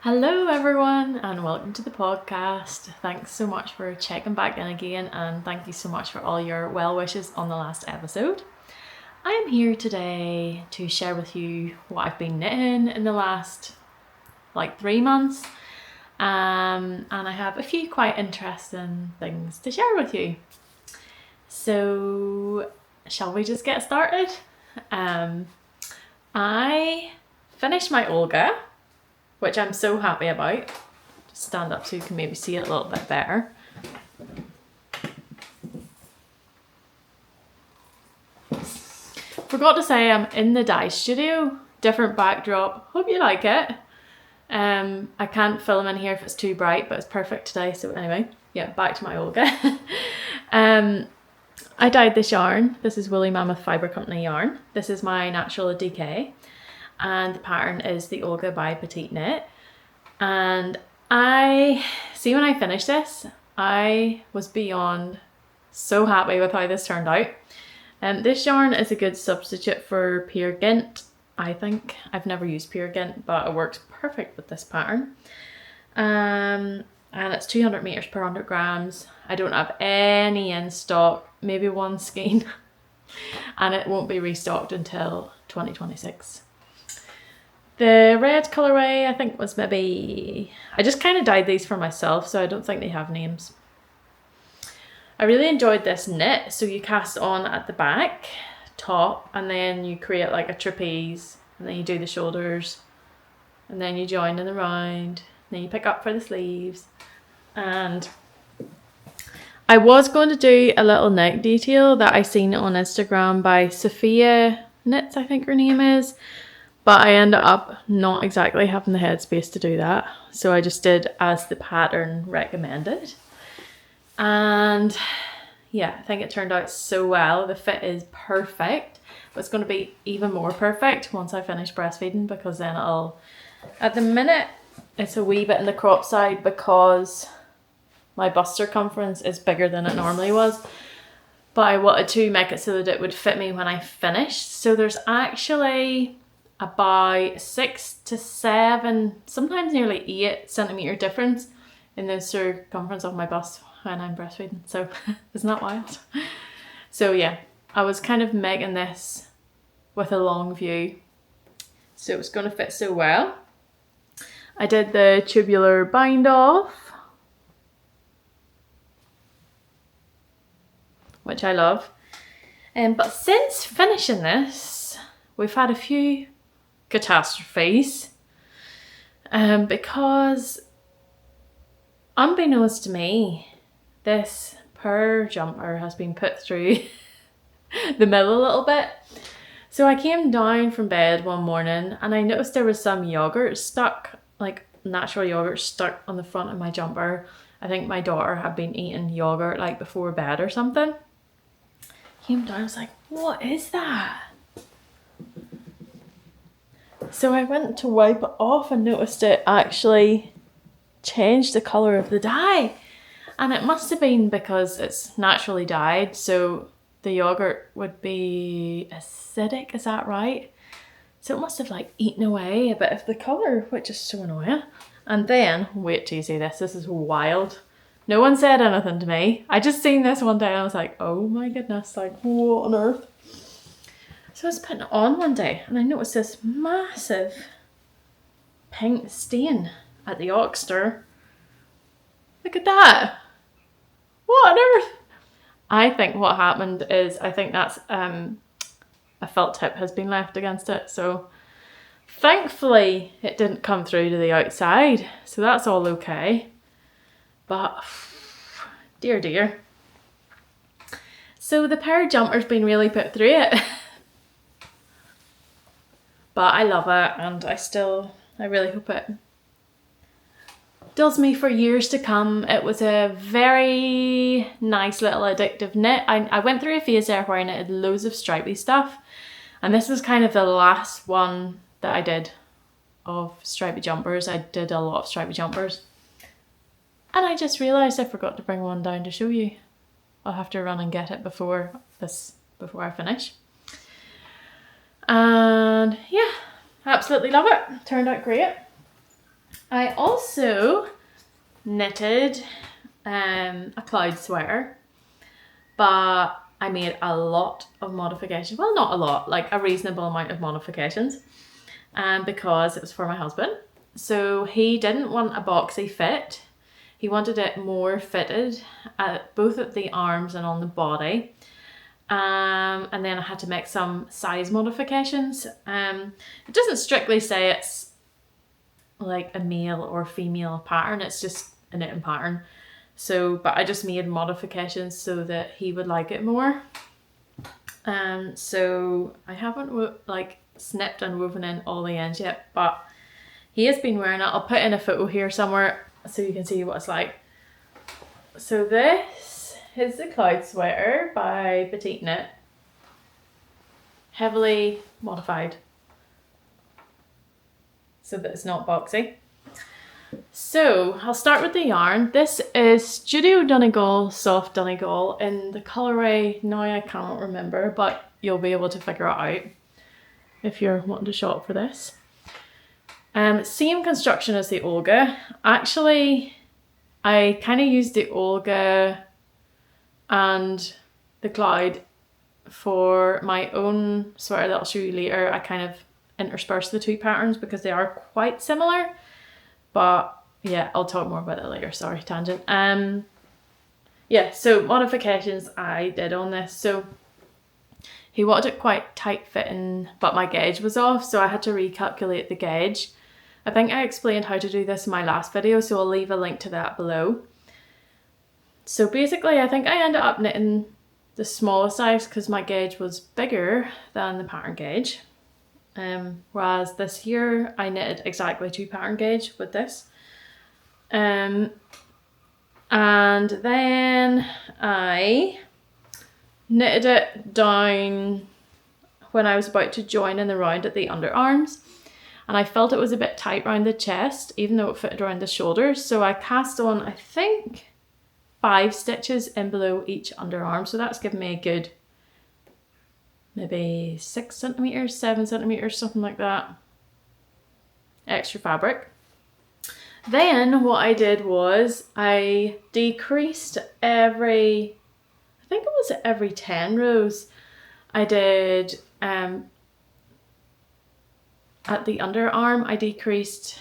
Hello everyone and welcome to the podcast. Thanks so much for checking back in again, and thank you so much for all your well wishes on the last episode. I am here today to share with you what I've been knitting in the last 3 months, and I have a few quite interesting things to share with you. So shall we just get started? I finished my Olga, which I'm so happy about. Just stand up so you can maybe see it a little bit better. Forgot to say I'm in the dye studio, different backdrop. Hope you like it. I can't film in here if it's too bright, but it's perfect today. So anyway, yeah, back to my Olga. I dyed this yarn. This is Woolly Mammoth Fibre Company yarn. This is my Natural Decay. And the pattern is the Olga by PetiteKnit. And when I finished this, I was beyond so happy with how this turned out. This yarn is a good substitute for Peer Gynt, I think. I've never used Peer Gynt, but it works perfect with this pattern. And it's 200 meters per 100 grams. I don't have any in stock, maybe one skein, and it won't be restocked until 2026. The red colourway, I think, was maybe... I just kind of dyed these for myself, so I don't think they have names. I really enjoyed this knit. So you cast on at the back, top, and then you create like a trapeze, and then you do the shoulders, and then you join in the round, and then you pick up for the sleeves. And I was going to do a little neck detail that I seen on Instagram by Sophia Knits, I think her name is. But I ended up not exactly having the headspace to do that. So I just did as the pattern recommended. And yeah, I think it turned out so well. The fit is perfect. But it's going to be even more perfect once I finish breastfeeding, because then at the minute, it's a wee bit in the crop side because my bust circumference is bigger than it normally was. But I wanted to make it so that it would fit me when I finished. So there's actually about 6 to 7, sometimes nearly 8 centimetre difference in the circumference of my bust when I'm breastfeeding. So isn't that wild? So yeah, I was kind of making this with a long view, so it was going to fit so well. I did the tubular bind off, which I love. But since finishing this, we've had a few catastrophes, because unbeknownst to me, this poor jumper has been put through the middle a little bit. So I came down from bed one morning and I noticed there was some yogurt stuck, like natural yogurt stuck on the front of my jumper. I think my daughter had been eating yogurt like before bed or something. Came down, I was like, what is that? So I went to wipe it off and noticed it actually changed the colour of the dye. And it must have been because it's naturally dyed, so the yogurt would be acidic, is that right? So it must have like eaten away a bit of the colour, which is so annoying. And then, wait till you see this, this is wild. No one said anything to me. I just seen this one day and I was like, oh my goodness, like what on earth? So I was putting it on one day and I noticed this massive pink stain at the Abstractor. Look at that. What on earth? I think what happened is, I think that's a felt tip has been left against it. So thankfully it didn't come through to the outside. So that's all okay. But dear. So the pair jumper's been really put through it. But I love it, and I really hope it does me for years to come. It was a very nice little addictive knit. I went through a phase there where I knitted loads of stripey stuff, and this was kind of the last one that I did of stripey jumpers. I did a lot of stripey jumpers, and I just realised I forgot to bring one down to show you. I'll have to run and get it before I finish. And yeah, absolutely love it. Turned out great. I also knitted a cloud sweater, but I made a lot of modifications. Well, not a lot, like a reasonable amount of modifications, because it was for my husband. So he didn't want a boxy fit. He wanted it more fitted both at the arms and on the body. And then I had to make some size modifications. It doesn't strictly say it's like a male or female pattern, it's just a knitting pattern. So, but I just made modifications so that he would like it more. So I haven't like snipped and woven in all the ends yet, but he has been wearing it. I'll put in a photo here somewhere so you can see what it's like. So this is the cloud sweater by PetiteKnit. Heavily modified so that it's not boxy. So I'll start with the yarn. This is Studio Donegal, Soft Donegal in the colourway, now I cannot remember, but you'll be able to figure it out if you're wanting to shop for this. Same construction as the Olga. Actually, I kind of used the Olga and the cloud for my own sweater that I'll show you later. I kind of interspersed the two patterns because they are quite similar. But yeah, I'll talk more about it later. Sorry, tangent. Yeah, so modifications I did on this. So he wanted it quite tight fitting, but my gauge was off, so I had to recalculate the gauge. I think I explained how to do this in my last video, so I'll leave a link to that below. So basically, I think I ended up knitting the smaller size because my gauge was bigger than the pattern gauge. Whereas this year I knitted exactly 2 pattern gauge with this. And then I knitted it down when I was about to join in the round at the underarms. And I felt it was a bit tight around the chest, even though it fitted around the shoulders. So I cast on, I think, 5 stitches in below each underarm. So that's given me a good maybe 6 centimeters, 7 centimeters, something like that. Extra fabric. Then what I did was I decreased every, I think it was every 10 rows. I did, at the underarm, I decreased,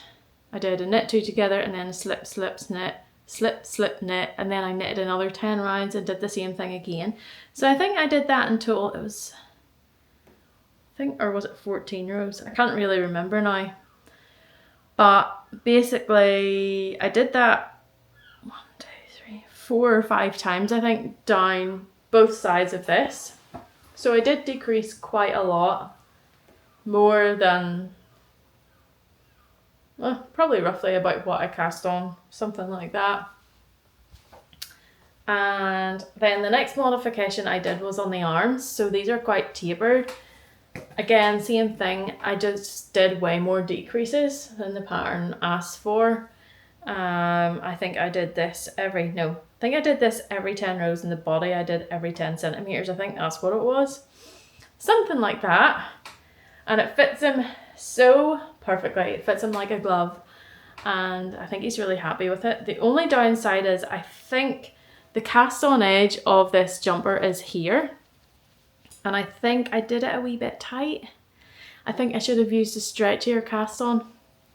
I did a knit 2 together and then a slip, slip, knit, slip, slip, knit, and then I knitted another 10 rounds and did the same thing again. So I think I did that until it was, I think, or was it 14 rows? I can't really remember now. But basically I did that 1, 2, 3, 4 or 5 times, I think, down both sides of this. So I did decrease quite a lot, more than, well, probably roughly about what I cast on, something like that. And then the next modification I did was on the arms. So these are quite tapered. Again, same thing, I just did way more decreases than the pattern asked for. I think I did this every 10 rows in the body. I did every 10 centimeters. I think that's what it was. Something like that. And it fits him so perfectly. It fits him like a glove. And I think he's really happy with it. The only downside is I think the cast on edge of this jumper is here. And I think I did it a wee bit tight. I think I should have used a stretchier cast on.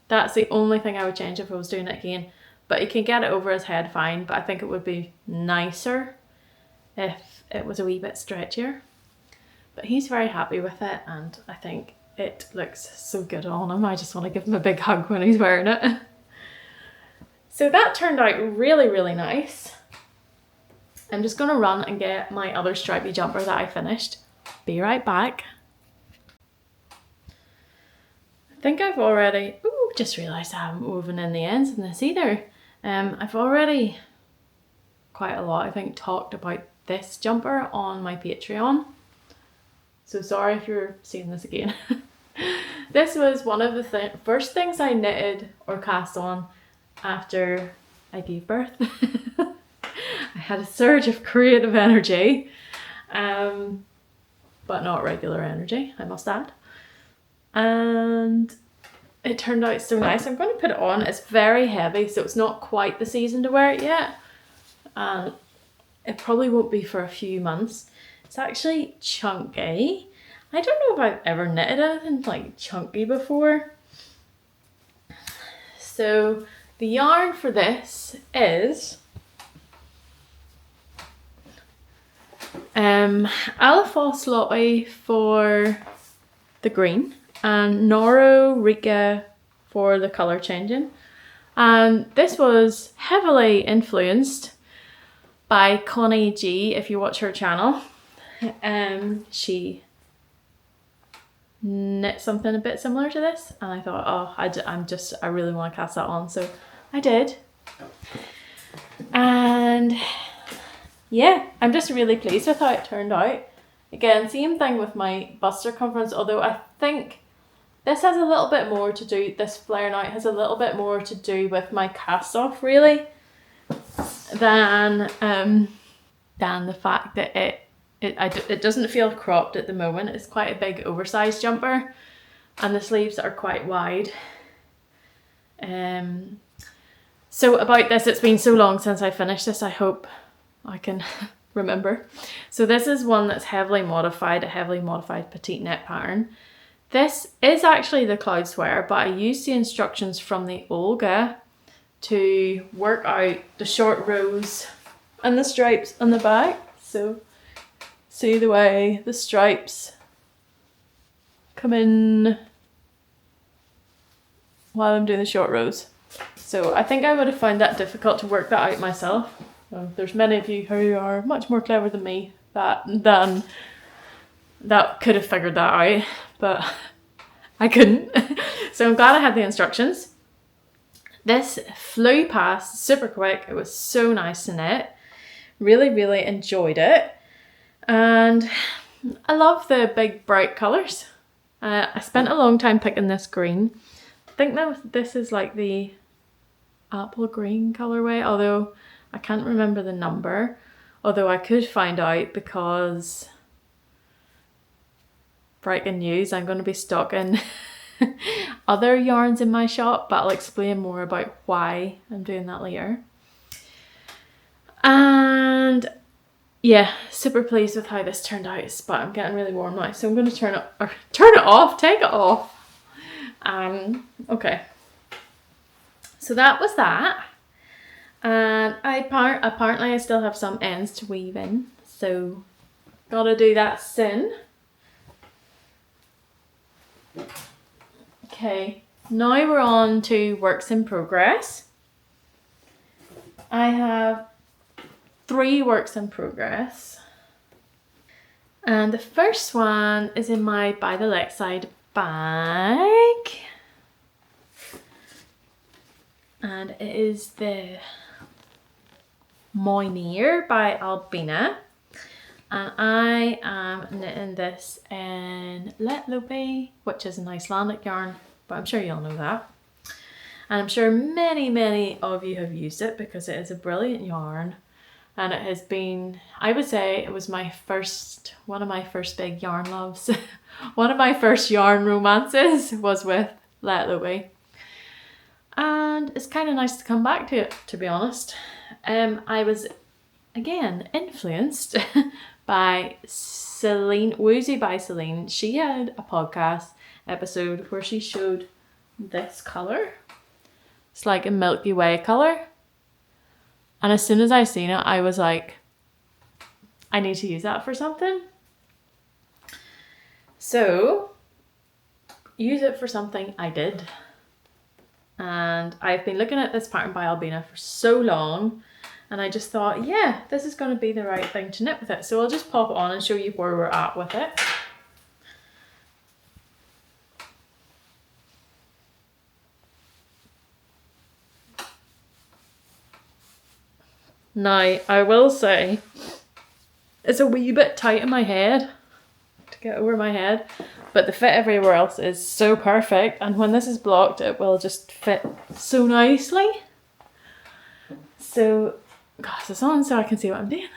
That's the only thing I would change if I was doing it again. But he can get it over his head fine, but I think it would be nicer if it was a wee bit stretchier. But he's very happy with it and I think it looks so good on him. I just want to give him a big hug when he's wearing it. So that turned out really, really nice. I'm just going to run and get my other stripey jumper that I finished. Be right back. I think I've already, just realised I haven't woven in the ends in this either. I've already quite a lot, I think, talked about this jumper on my Patreon. So sorry if you're seeing this again. This was one of the first things I knitted or cast on after I gave birth. I had a surge of creative energy. But not regular energy, I must add. And it turned out so nice. I'm going to put it on. It's very heavy, so it's not quite the season to wear it yet. And it probably won't be for a few months. It's actually chunky. I don't know if I've ever knitted anything like chunky before. So the yarn for this is Alafosslopi for the green and Noro, Rikka for the colour changing. And this was heavily influenced by Connie G, if you watch her channel. She knit something a bit similar to this, and I thought, oh, I really want to cast that on, so I did. And yeah, I'm just really pleased with how it turned out. Again, same thing with my bust circumference, although I think this has a little bit more to do, this flaring out has a little bit more to do with my cast off really, than the fact that it doesn't feel cropped at the moment. It's quite a big oversized jumper and the sleeves are quite wide. So about this, it's been so long since I finished this, I hope I can remember. So this is one that's heavily modified, a heavily modified PetiteKnit pattern. This is actually the cloud sweater, but I used the instructions from the Olga to work out the short rows and the stripes on the back. So see the way the stripes come in while I'm doing the short rows. So I think I would have found that difficult to work that out myself. There's many of you who are much more clever than me that could have figured that out, but I couldn't. So I'm glad I had the instructions. This flew past super quick. It was so nice to knit. Really, really enjoyed it. And I love the big bright colours. I spent a long time picking this green. I think that this is like the apple green colourway, although I can't remember the number. Although I could find out because breaking news, I'm going to be stocking other yarns in my shop, but I'll explain more about why I'm doing that later. And yeah, super pleased with how this turned out, but I'm getting really warm now, so I'm going to take it off. Okay, so that was that. And apparently I still have some ends to weave in, so gotta do that soon. Okay, now we're on to works in progress. I have 3 works in progress. And the first one is in my By the Lakeside bag. And it is the Moinear by Ailbiona. And I am knitting this in Lettlopi, which is an Icelandic yarn, but I'm sure you all know that. And I'm sure many of you have used it because it is a brilliant yarn. And it has been, I would say it was one of my first big yarn loves. One of my first yarn romances was with Lettlopi. And it's kind of nice to come back to it, to be honest. I was, again, influenced by Celine, Woozy by Celine. She had a podcast episode where she showed this colour. It's like a Milky Way colour. And as soon as I seen it, I was like, I need to use that for something. So, use it for something I did. And I've been looking at this pattern by Ailbiona for so long, and I just thought, yeah, this is going to be the right thing to knit with it. So I'll just pop it on and show you where we're at with it. Now, I will say, it's a wee bit tight in my head to get over my head, but the fit everywhere else is so perfect, and when this is blocked, it will just fit so nicely. So, glasses on so I can see what I'm doing.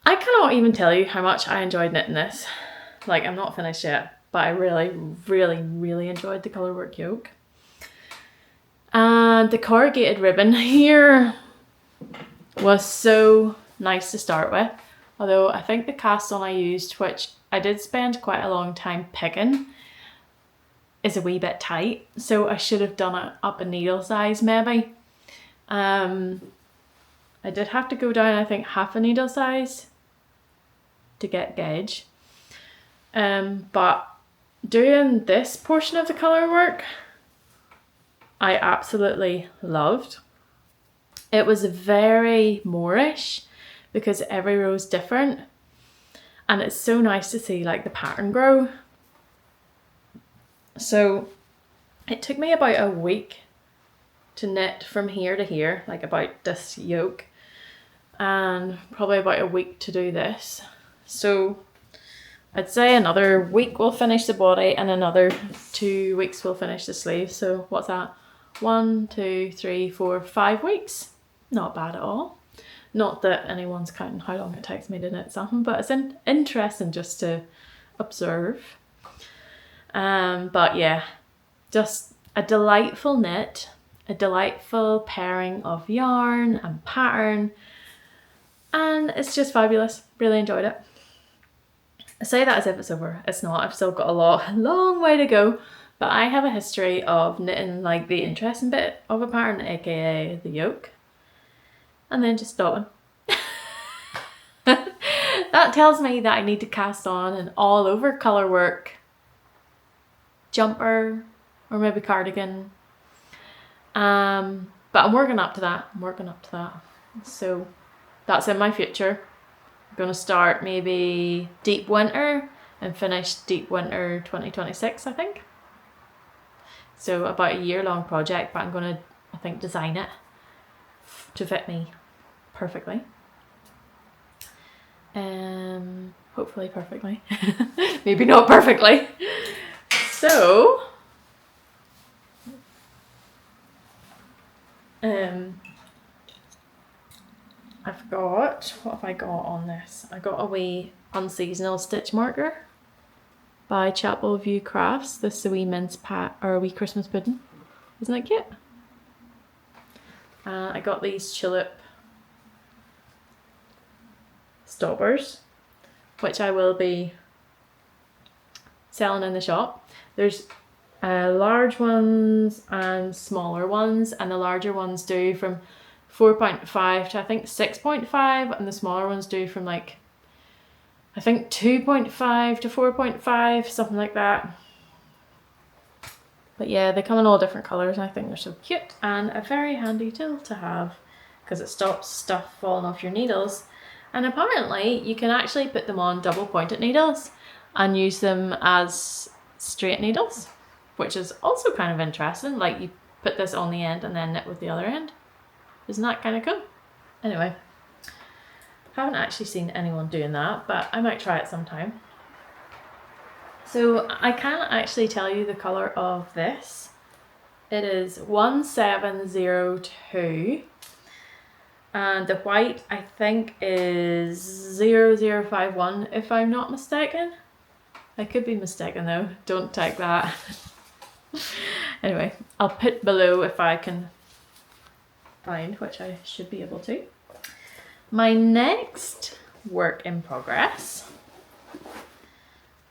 I cannot even tell you how much I enjoyed knitting this. Like, I'm not finished yet, but I really, really, really enjoyed the colourwork yoke. And the corrugated ribbon here was so nice to start with. Although I think the cast on I used, which I did spend quite a long time picking, is a wee bit tight. So I should have done it up a needle size maybe. I did have to go down, I think, half a needle size to get gauge. But doing this portion of the colour work, I absolutely loved. It was very Moorish because every row is different, and it's so nice to see like the pattern grow. So it took me about a week to knit from here to here, like about this yoke, and probably about a week to do this. So I'd say another week we'll finish the body and another 2 weeks we'll finish the sleeve. So what's that? 1, 2, 3, 4, 5 weeks. Not bad at all. Not that anyone's counting how long it takes me to knit something, but it's interesting just to observe. But yeah, just a delightful knit, a delightful pairing of yarn and pattern, and it's just fabulous. Really enjoyed it. I say that as if it's over. It's not. I've still got a long way to go, but I have a history of knitting like the interesting bit of a pattern, aka the yoke, and then just stopping. That tells me that I need to cast on an all over colour work jumper or maybe cardigan. But I'm working up to that. So that's in my future. I'm going to start maybe deep winter and finish deep winter 2026, I think. So about a year-long project, but I'm going to, I think, design it to fit me perfectly. Hopefully perfectly. Maybe not perfectly. So I've got, what have I got on this? I got a wee unseasonal stitch marker by Chapel View Crafts. This is a wee mince pat or a wee Christmas pudding. Isn't that cute? I got these tulip stoppers, which I will be selling in the shop. There's large ones and smaller ones, and the larger ones do from 4.5 to I think 6.5, and the smaller ones do from like I think 2.5 to 4.5, something like that. But yeah, they come in all different colours, and I think they're so cute and a very handy tool to have because it stops stuff falling off your needles. And apparently you can actually put them on double pointed needles and use them as straight needles, which is also kind of interesting. Like you put this on the end and then knit with the other end. Isn't that kind of cool? Anyway, haven't actually seen anyone doing that, but I might try it sometime. So I can't actually tell you the colour of this. It is 1702. And the white, I think, is 0051, if I'm not mistaken. I could be mistaken though, don't take that. Anyway, I'll put below if I can find, which I should be able to. My next work in progress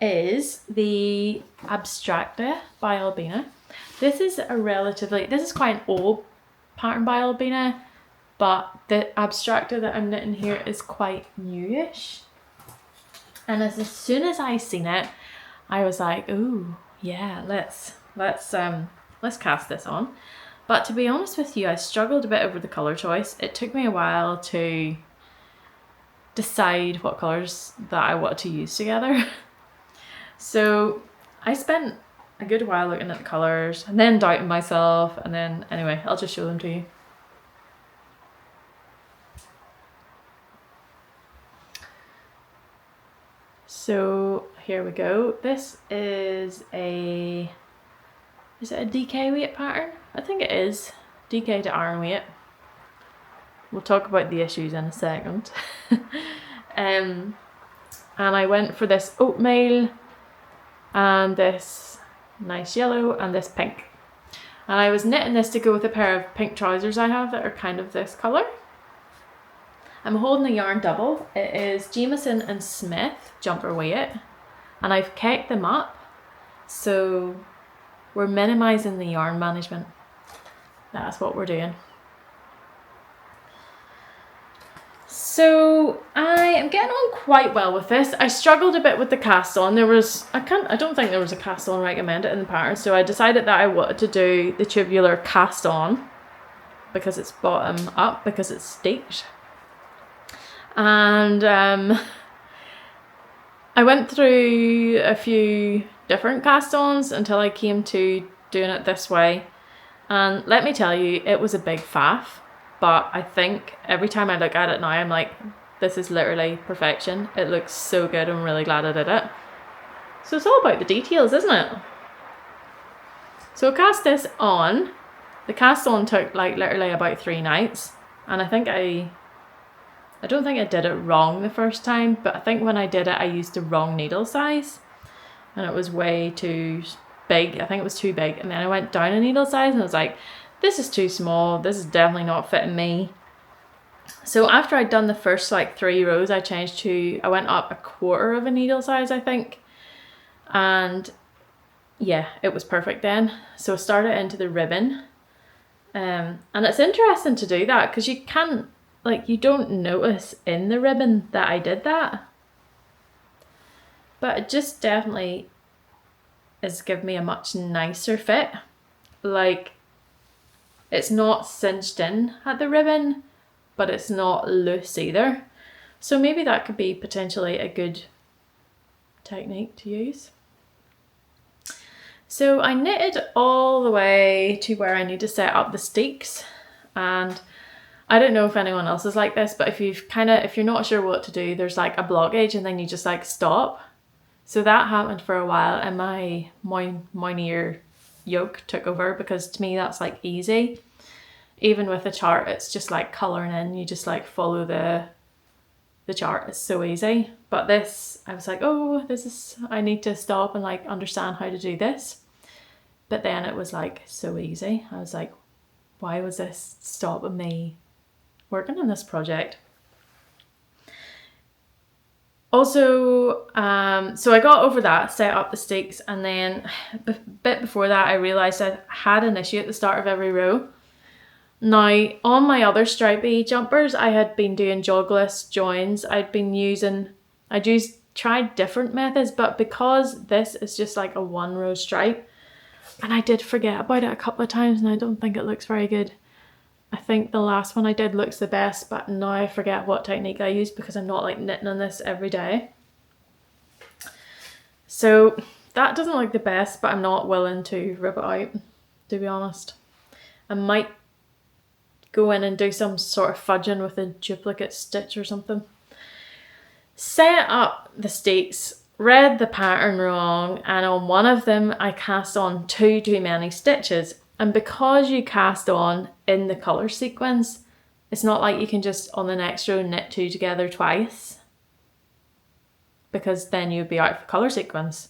is the Abstracta by Ailbiona. This is quite an old pattern by Ailbiona, but the Abstractor that I'm knitting here is quite newish. And as soon as I seen it, I was like, ooh, yeah, let's cast this on. But to be honest with you, I struggled a bit over the colour choice. It took me a while to decide what colours that I wanted to use together. So I spent a good while looking at the colours and then doubting myself, and then anyway, I'll just show them to you. So here we go. This is it a DK weight pattern? I think it is. DK to iron weight. We'll talk about the issues in a second. And I went for this oatmeal and this nice yellow and this pink. And I was knitting this to go with a pair of pink trousers I have that are kind of this colour. I'm holding a yarn double. It is Jamieson and Smith jumper weight, and I've caked them up, so we're minimising the yarn management. That's what we're doing. So I am getting on quite well with this. I struggled a bit with the cast on. I don't think there was a cast on recommended in the pattern, so I decided that I wanted to do the tubular cast on because it's bottom up, because it's stitched. And I went through a few different cast-ons until I came to doing it this way. And let me tell you, it was a big faff. But I think every time I look at it now, I'm like, this is literally perfection. It looks so good. I'm really glad I did it. So it's all about the details, isn't it? So I cast this on. The cast on took like literally about 3 nights. And I think I don't think I did it wrong the first time, but I think when I did it, I used the wrong needle size. And it was way too big. I think it was too big. And then I went down a needle size and I was like, this is too small. This is definitely not fitting me. So after I'd done the first like 3 rows, I went up a quarter of a needle size, I think. And yeah, it was perfect then. So I started into the ribbon. And it's interesting to do that because you can't, like, you don't notice in the ribbon that I did that. But it just definitely has given me a much nicer fit. Like, it's not cinched in at the ribbon, but it's not loose either. So maybe that could be potentially a good technique to use. So I knitted all the way to where I need to set up the steeks, and I don't know if anyone else is like this, but if you're not sure what to do, there's like a blockage and then you just like stop. So that happened for a while, and my Moinear yoke took over, because to me that's like easy. Even with a chart, it's just like colouring in, you just like follow the chart. It's so easy. But this, I was like, oh, I need to stop and like understand how to do this. But then it was like so easy. I was like, why was this stopping me working on this project? Also, so I got over that, set up the steeks, and then a bit before that I realised I had an issue at the start of every row. Now, on my other stripey jumpers, I had been doing jogless joins. Tried different methods, but because this is just like a 1 row stripe, and I did forget about it a couple of times, and I don't think it looks very good. I think the last one I did looks the best, but now I forget what technique I used because I'm not like knitting on this every day. So that doesn't look the best, but I'm not willing to rip it out, to be honest. I might go in and do some sort of fudging with a duplicate stitch or something. Set up the steeks, read the pattern wrong, and on one of them I cast on too many stitches. And because you cast on in the colour sequence, it's not like you can just on the next row knit 2 together twice, because then you'd be out for colour sequence.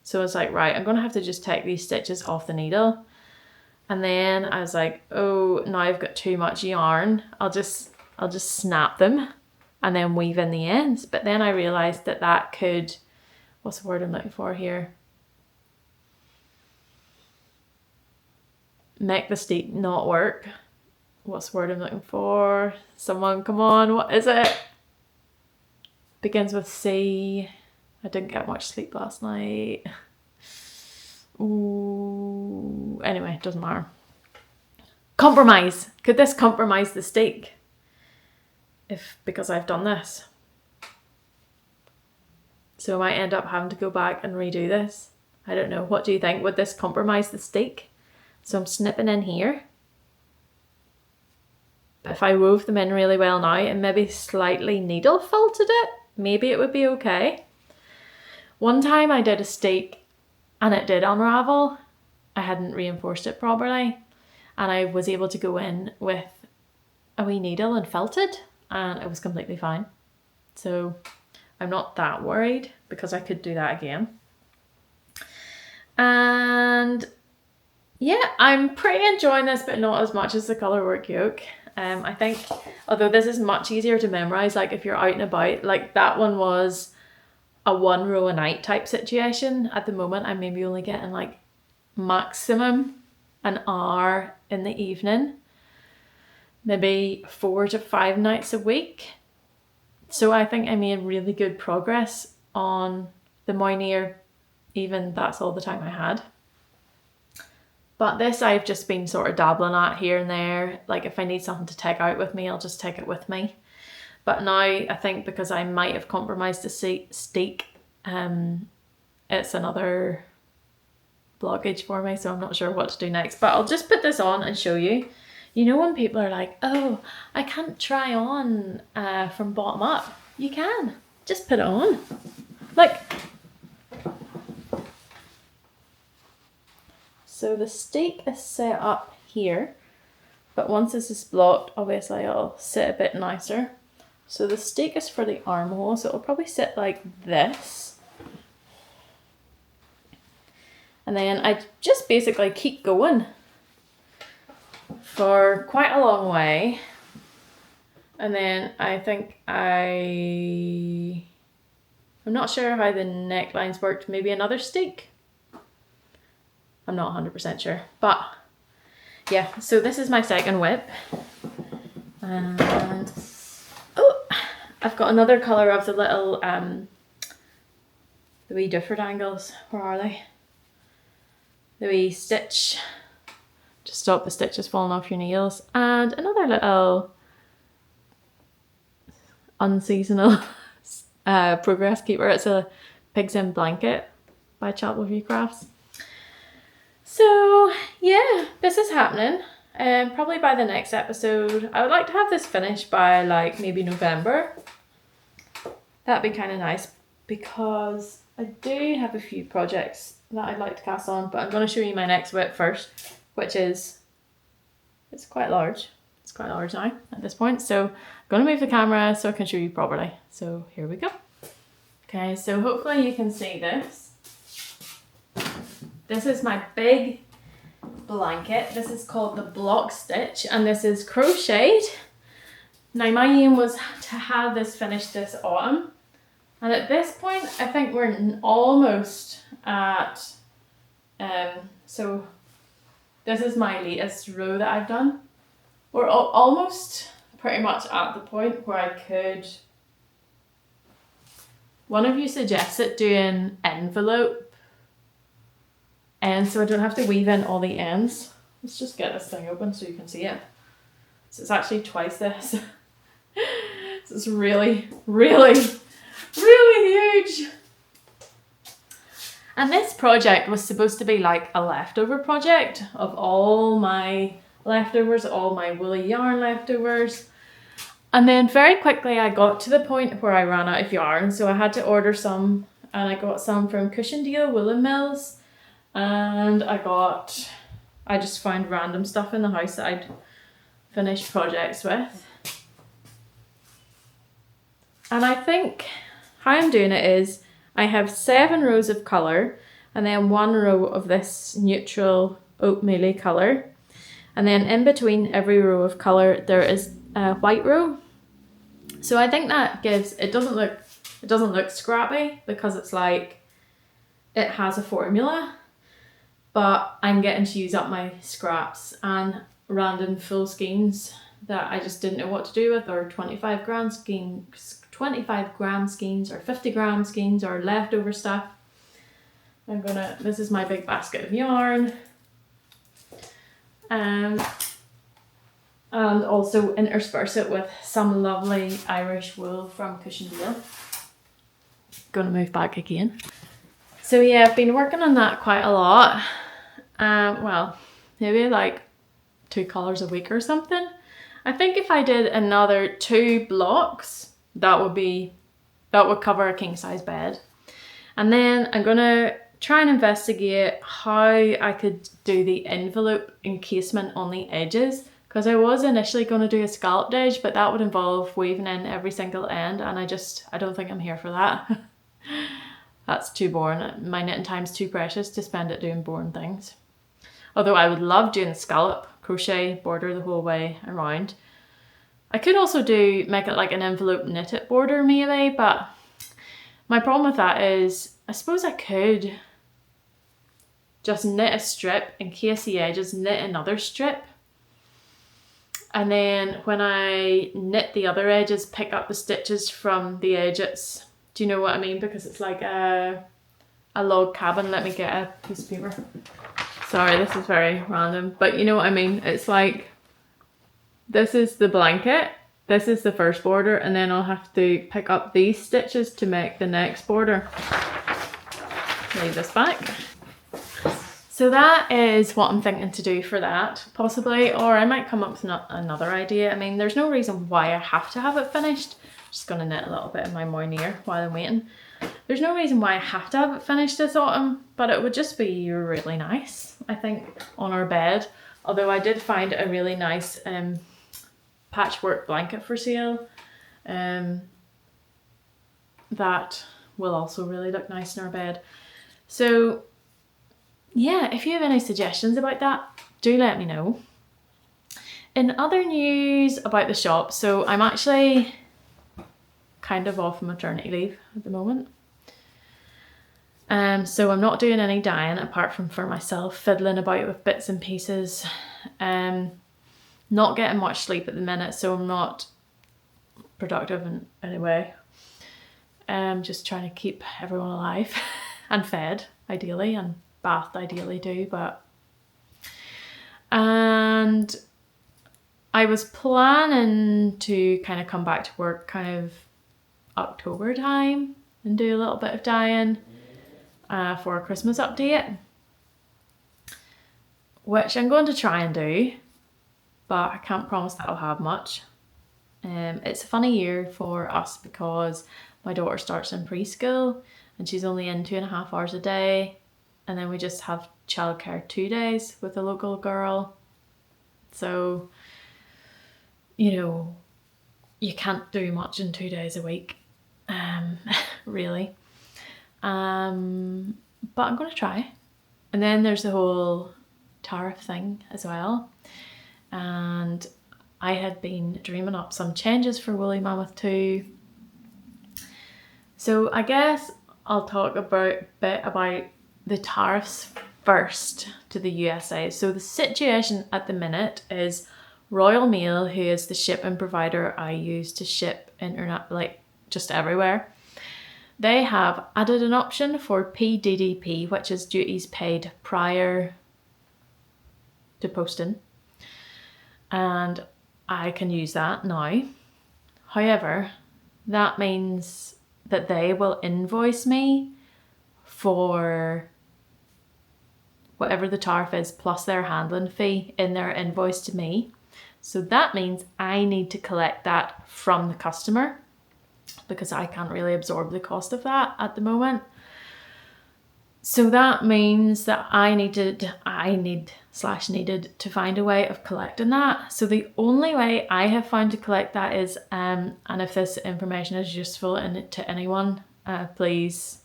So I was like, right, I'm going to have to just take these stitches off the needle. And then I was like, oh, now I've got too much yarn. I'll just snap them and then weave in the ends. But then I realised that could, what's the word I'm looking for here? Make the steek not work. What's the word I'm looking for? Someone, come on, what is it? Begins with C. I didn't get much sleep last night. Ooh. Anyway, doesn't matter. Compromise. Could this compromise the steek? Because I've done this. So I might end up having to go back and redo this. I don't know. What do you think? Would this compromise the steek? So I'm snipping in here. But if I wove them in really well now and maybe slightly needle felted it, maybe it would be okay. One time I did a steek and it did unravel. I hadn't reinforced it properly, and I was able to go in with a wee needle and felt it, and it was completely fine. So I'm not that worried because I could do that again. And yeah, I'm pretty enjoying this, but not as much as the colourwork yoke. I think, although this is much easier to memorize, like if you're out and about, like that one was a 1 row a night type situation. At the moment, I'm maybe only getting like maximum an hour in the evening, maybe 4 to 5 nights a week. So I think I made really good progress on the Moinear, even that's all the time I had. But this I've just been sort of dabbling at here and there. Like if I need something to take out with me, I'll just take it with me. But now I think because I might have compromised the steak, it's another blockage for me, so I'm not sure what to do next. But I'll just put this on and show you. You know when people are like, oh, I can't try on from bottom up. You can. Just put it on. Like. So the steak is set up here, but once this is blocked, obviously it'll sit a bit nicer. So the steak is for the armhole, so it'll probably sit like this. And then I just basically keep going for quite a long way. And then I think I'm not sure how the necklines worked, maybe another steak. I'm not 100% sure, but yeah, so this is my second whip. And oh, I've got another colour of the little, the wee different angles. Where are they? The wee stitch, to stop the stitches falling off your nails. And another little unseasonal progress keeper. It's a Pigs in Blanket by Chapel View Crafts. So yeah, this is happening. Probably by the next episode. I would like to have this finished by like maybe November. That'd be kind of nice because I do have a few projects that I'd like to cast on, but I'm going to show you my next whip first, which is, it's quite large. It's quite large now at this point. So I'm going to move the camera so I can show you properly. So here we go. Okay, so hopefully you can see this. This is my big blanket. This is called the block stitch and this is crocheted. Now my aim was to have this finished this autumn. And at this point, I think we're almost at, so this is my latest row that I've done. We're almost pretty much at the point where I could, one of you suggested doing envelope. And so I don't have to weave in all the ends. Let's just get this thing open so you can see it. So it's actually twice this. So it's really, really, really huge. And this project was supposed to be like a leftover project of all my leftovers, all my woolly yarn leftovers. And then very quickly I got to the point where I ran out of yarn. So I had to order some, and I got some from Cushendale Woolen Mills. And I just found random stuff in the house that I'd finished projects with. And I think how I'm doing it is I have 7 rows of colour and then 1 row of this neutral oatmeal colour. And then in between every row of colour there is a white row. So I think that gives, it doesn't look scrappy because it's like, it has a formula. But I'm getting to use up my scraps and random full skeins that I just didn't know what to do with, or 25 gram skeins or 50 gram skeins or leftover stuff. This is my big basket of yarn. And also intersperse it with some lovely Irish wool from Cushendale. Gonna move back again. So yeah, I've been working on that quite a lot. Well, maybe like 2 colours a week or something. I think if I did another 2 blocks, that would cover a king size bed. And then I'm gonna try and investigate how I could do the envelope encasement on the edges, because I was initially going to do a scalloped edge, but that would involve weaving in every single end, and I don't think I'm here for that. That's too boring. My knitting time's too precious to spend it doing boring things. Although I would love doing scallop crochet border the whole way around. I could also make it like an envelope knitted border maybe, but my problem with that is I suppose I could just knit a strip, encase the edges, knit another strip, and then when I knit the other edges, pick up the stitches from the edges. Do you know what I mean? Because it's like a log cabin. Let me get a piece of paper. Sorry, this is very random, but you know what I mean? It's like, this is the blanket, this is the first border, and then I'll have to pick up these stitches to make the next border. Leave this back. So that is what I'm thinking to do for that, possibly, or I might come up with another idea. I mean, there's no reason why I have to have it finished. I'm just gonna knit a little bit of my Moinear while I'm waiting. There's no reason why I have to have it finished this autumn, but it would just be really nice, I think, on our bed. Although I did find a really nice patchwork blanket for sale that will also really look nice in our bed. So yeah, if you have any suggestions about that, do let me know. In other news about the shop, so I'm actually kind of off maternity leave at the moment. So I'm not doing any dyeing apart from for myself, fiddling about with bits and pieces. Not getting much sleep at the minute, so I'm not productive in any way. Just trying to keep everyone alive and fed, ideally, and bathed ideally too, and I was planning to kind of come back to work kind of October time and do a little bit of dyeing for a Christmas update, which I'm going to try and do, but I can't promise that I'll have much. It's a funny year for us because my daughter starts in preschool and she's only in 2.5 hours a day, and then we just have childcare 2 days with a local girl. So, you know, you can't do much in 2 days a week, really. But I'm going to try. And then there's the whole tariff thing as well. And I had been dreaming up some changes for Woolly Mammoth too. So I guess I'll talk a bit about the tariffs first to the USA. So the situation at the minute is Royal Mail, who is the shipping provider I use to ship internet, like just everywhere, they have added an option for PDDP, which is duties paid prior to posting, and I can use that now. However, that means that they will invoice me for whatever the tariff is plus their handling fee in their invoice to me. So that means I need to collect that from the customer because I can't really absorb the cost of that at the moment. So that means that I needed to find a way of collecting that. So the only way I have found to collect that is, and if this information is useful to anyone, please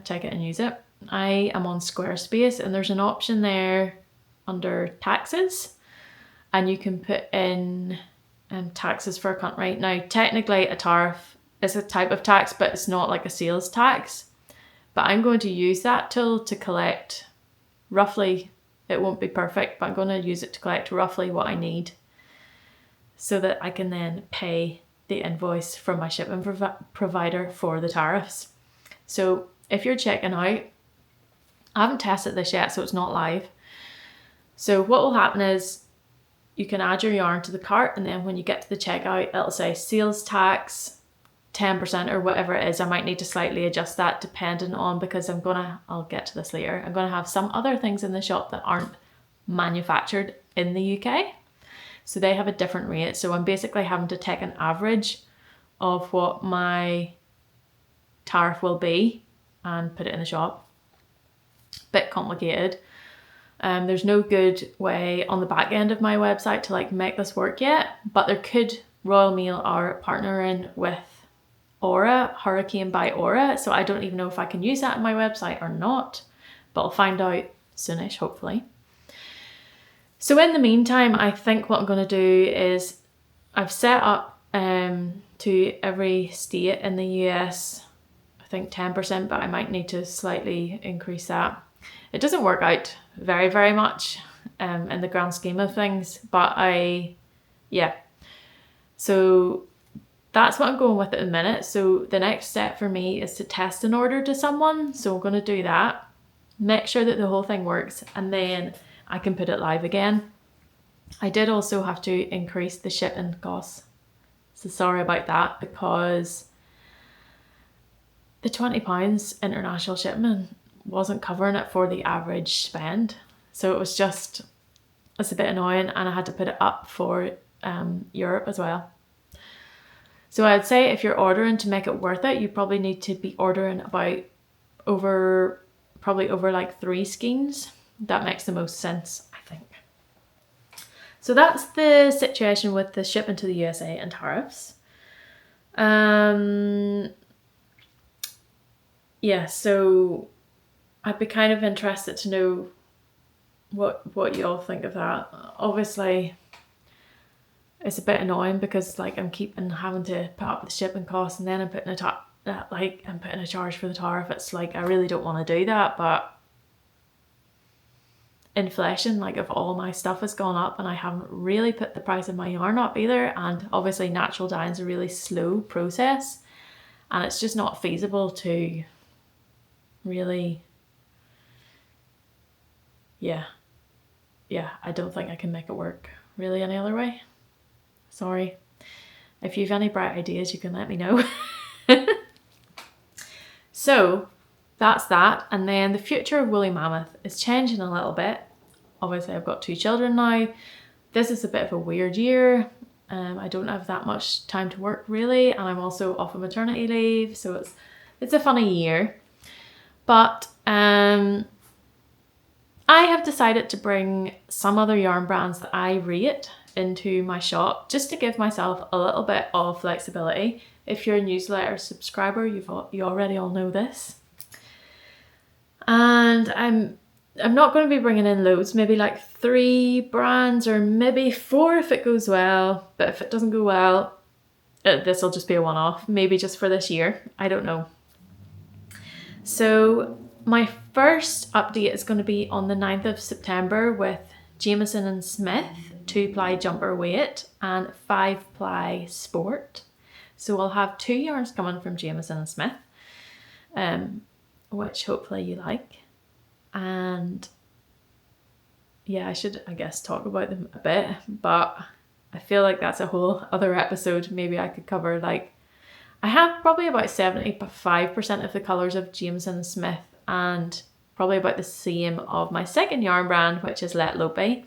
take it and use it. I am on Squarespace and there's an option there under taxes, and you can put in taxes for a country. Now technically a tariff is a type of tax, but it's not like a sales tax. But I'm going to use that tool to collect roughly, it won't be perfect, but I'm going to use it to collect roughly what I need so that I can then pay the invoice from my shipping provider for the tariffs. So if you're checking out, I haven't tested this yet, so it's not live. So what will happen is you can add your yarn to the cart, and then when you get to the checkout, it'll say sales tax 10% or whatever it is. I might need to slightly adjust that depending on, because I'll get to this later, I'm gonna have some other things in the shop that aren't manufactured in the UK. So they have a different rate. So I'm basically having to take an average of what my tariff will be and put it in the shop. Bit complicated. There's no good way on the back end of my website to like make this work yet, but there could. Royal Mail are partnering with Aura, Hurricane by Aura. So I don't even know if I can use that on my website or not, but I'll find out soonish, hopefully. So in the meantime, I think what I'm going to do is I've set up to every state in the US, I think 10%, but I might need to slightly increase that. It doesn't work out very, very much in the grand scheme of things, but yeah. So that's what I'm going with at the minute. So the next step for me is to test an order to someone. So I'm going to do that, make sure that the whole thing works, and then I can put it live again. I did also have to increase the shipping costs. So sorry about that, because the £20 international shipment wasn't covering it for the average spend. So it's a bit annoying, and I had to put it up for Europe as well. So I'd say if you're ordering to make it worth it, you probably need to be ordering about over like 3 skeins. That makes the most sense, I think. So that's the situation with the shipping to the USA and tariffs. Yeah, so I'd be kind of interested to know what you all think of that. Obviously, it's a bit annoying because like I'm keeping having to put up the shipping costs, and then I'm putting a charge for the tariff. It's like I really don't want to do that, but inflation like of all my stuff has gone up, and I haven't really put the price of my yarn up either. And obviously natural dyeing is a really slow process, and it's just not feasible to really, yeah, I don't think I can make it work really any other way. Sorry. If you've any bright ideas, you can let me know. So that's that. And then the future of Woolly Mammoth is changing a little bit. Obviously, I've got 2 children now. This is a bit of a weird year. I don't have that much time to work really, and I'm also off of maternity leave, so it's a funny year. But I have decided to bring some other yarn brands that I rate into my shop, just to give myself a little bit of flexibility. If you're a newsletter subscriber, you already all know this. And I'm not going to be bringing in loads, maybe like 3 brands or maybe 4 if it goes well. But if it doesn't go well, this will just be a one-off, maybe just for this year. I don't know. So my first update is going to be on the 9th of September with Jamieson Smith 2-ply jumper weight and 5-ply sport. So I'll have 2 yarns coming from Jamieson Smith, which hopefully you like. And yeah, I should, I guess, talk about them a bit, but I feel like that's a whole other episode. Maybe I could cover, like, I have probably about 75% of the colours of Jamieson Smith, and probably about the same of my second yarn brand, which is Lettlopi,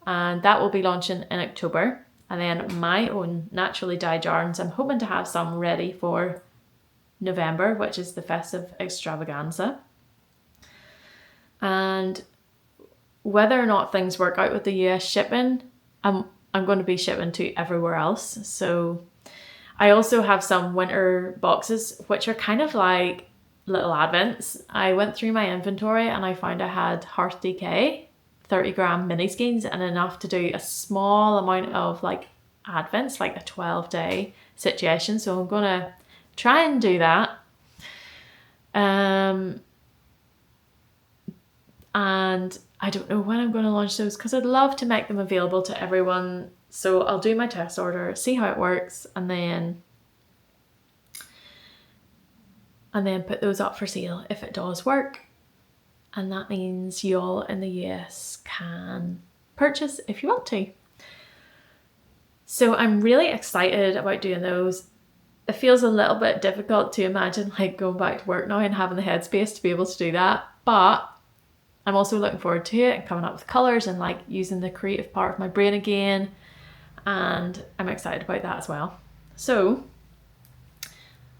and that will be launching in October. And then my own naturally dyed yarns, I'm hoping to have some ready for November, which is the festive extravaganza. And whether or not things work out with the US shipping, I'm going to be shipping to everywhere else. So I also have some winter boxes, which are kind of like little advents. I went through my inventory and I found I had Hearth Decay 30-gram mini skeins and enough to do a small amount of like advents, like a 12-day situation. So I'm going to try and do that. And I don't know when I'm going to launch those, because I'd love to make them available to everyone. So I'll do my test order, see how it works, and then put those up for sale if it does work. And that means y'all in the US can purchase if you want to. So I'm really excited about doing those. It feels a little bit difficult to imagine like going back to work now and having the headspace to be able to do that, but I'm also looking forward to it and coming up with colours and like using the creative part of my brain again, and I'm excited about that as well. So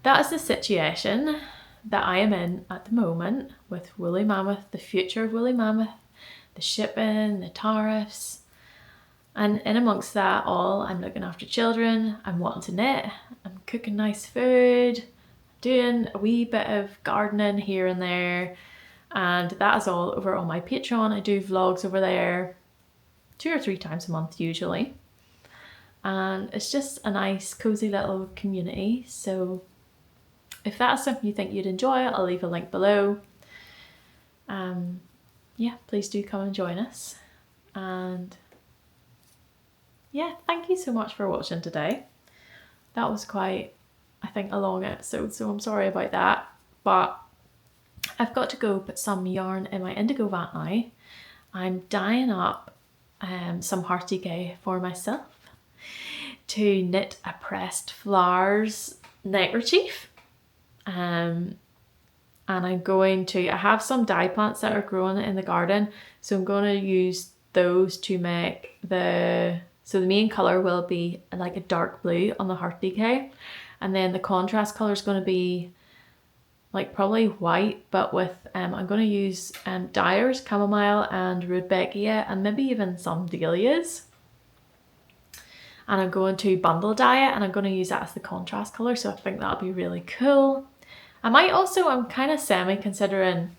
that is the situation that I am in at the moment with Woolly Mammoth, the future of Woolly Mammoth, the shipping, the tariffs, And in amongst that all, I'm looking after children, I'm wanting to knit, I'm cooking nice food, doing a wee bit of gardening here and there, and that is all over on my Patreon. I do vlogs over there 2 or 3 times a month usually, and it's just a nice cozy little community. So if that's something you think you'd enjoy, I'll leave a link below. Yeah, please do come and join us. And yeah, thank you so much for watching today. That was quite, I think, a long episode, so I'm sorry about that. But I've got to go put some yarn in my indigo vat now. I'm dyeing up some Hartige for myself to knit a pressed flowers neckerchief. And I'm going to, I have some dye plants that are growing in the garden, so I'm going to use those to make so the main colour will be like a dark blue on the Hartige, and then the contrast colour is going to be like probably white, but with, I'm going to use dyers, chamomile and rudbeckia, and maybe even some dahlias. And I'm going to bundle dye it, and I'm going to use that as the contrast colour, so I think that'll be really cool. I might also, I'm kind of semi-considering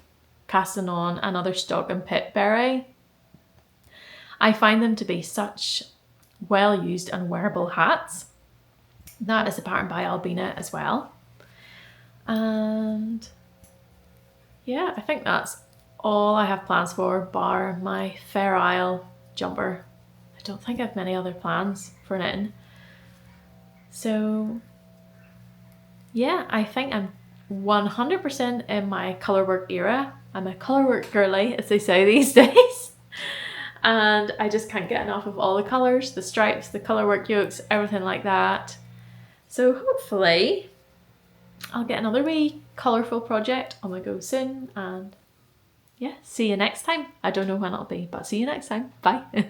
casting on another stocking pit berry. I find them to be such well-used and wearable hats. That is a pattern by Ailbiona as well. And yeah, I think that's all I have plans for, bar my Fair Isle jumper. I don't think I have many other plans for knitting. So yeah, I think I'm 100% in my colourwork era. I'm a colourwork girly, as they say these days. And I just can't get enough of all the colours, the stripes, the colourwork yokes, everything like that. So hopefully I'll get another wee colourful project on my go soon. And yeah, see you next time. I don't know when it'll be, but see you next time. Bye.